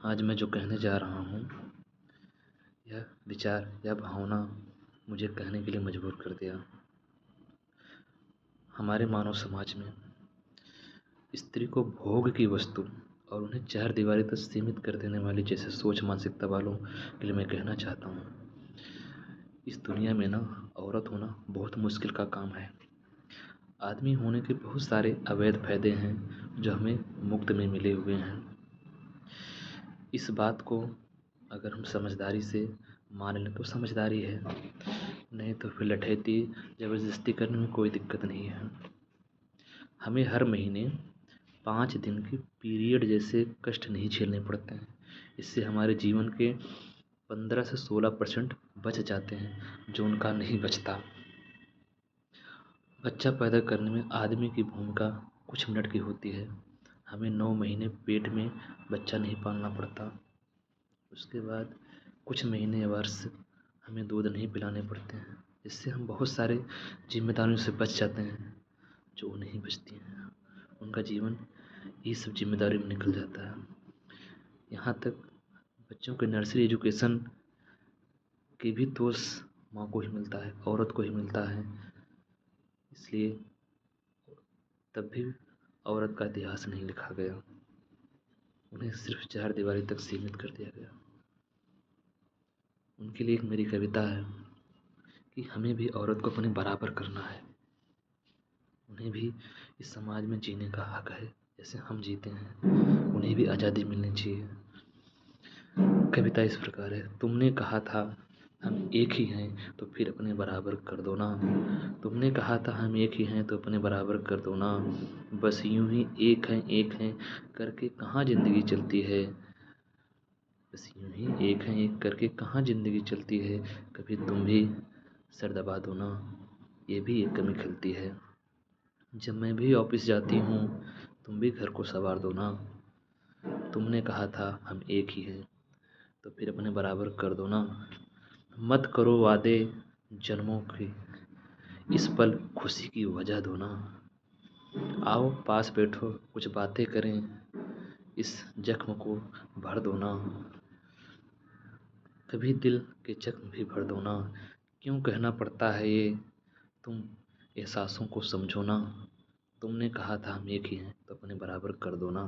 आज मैं जो कहने जा रहा हूँ, यह विचार या भावना मुझे कहने के लिए मजबूर कर दिया। हमारे मानव समाज में स्त्री को भोग की वस्तु और उन्हें चार दीवारी तक सीमित कर देने वाली जैसे सोच मानसिकता वालों के लिए मैं कहना चाहता हूँ, इस दुनिया में ना औरत होना बहुत मुश्किल का काम है। आदमी होने के बहुत सारे अवैध फायदे हैं जो हमें मुफ्त में मिले हुए हैं। इस बात को अगर हम समझदारी से मान लें तो समझदारी है, नहीं तो फिर लठैती ज़बरदस्ती करने में कोई दिक्कत नहीं है। हमें हर महीने 5 दिन की पीरियड जैसे कष्ट नहीं झेलने पड़ते हैं। इससे हमारे जीवन के 15 से 16% बच जाते हैं जो उनका नहीं बचता। बच्चा पैदा करने में आदमी की भूमिका कुछ मिनट की होती है। हमें 9 महीने पेट में बच्चा नहीं पालना पड़ता। उसके बाद कुछ महीने वर्ष हमें दूध नहीं पिलाने पड़ते हैं। इससे हम बहुत सारे जिम्मेदारियों से बच जाते हैं जो नहीं बचती हैं। उनका जीवन ये सब जिम्मेदारी में निकल जाता है। यहाँ तक बच्चों के नर्सरी एजुकेशन की भी दोष माँ को ही मिलता है, औरत को ही मिलता है। इसलिए तब भी औरत का इतिहास नहीं लिखा गया, उन्हें सिर्फ चार दीवारी तक सीमित कर दिया गया। उनके लिए एक मेरी कविता है कि हमें भी औरत को अपने बराबर करना है। उन्हें भी इस समाज में जीने का हक है जैसे हम जीते हैं। उन्हें भी आज़ादी मिलनी चाहिए। कविता इस प्रकार है। तुमने कहा था हम एक ही हैं तो फिर अपने बराबर कर दो ना। तुमने कहा था हम एक ही हैं तो अपने बराबर कर दो ना। बस यूं ही एक हैं करके कहाँ ज़िंदगी चलती है। बस यूं ही एक करके कहाँ ज़िंदगी चलती है। कभी तुम भी सर दबा दो ना, ये भी एक कमी खलती है। जब मैं भी ऑफिस जाती हूँ तुम भी घर को संवार दो ना। तुमने कहा था हम एक ही हैं तो फिर अपने बराबर कर दो ना। मत करो वादे जन्मों की, इस पल खुशी की वजह दो ना। आओ पास बैठो कुछ बातें करें, इस जख्म को भर दो ना। कभी दिल के जख्म भी भर दो ना। क्यों कहना पड़ता है ये, तुम एहसासों को समझो ना। तुमने कहा था हम एक ही हैं तो अपने बराबर कर दो ना।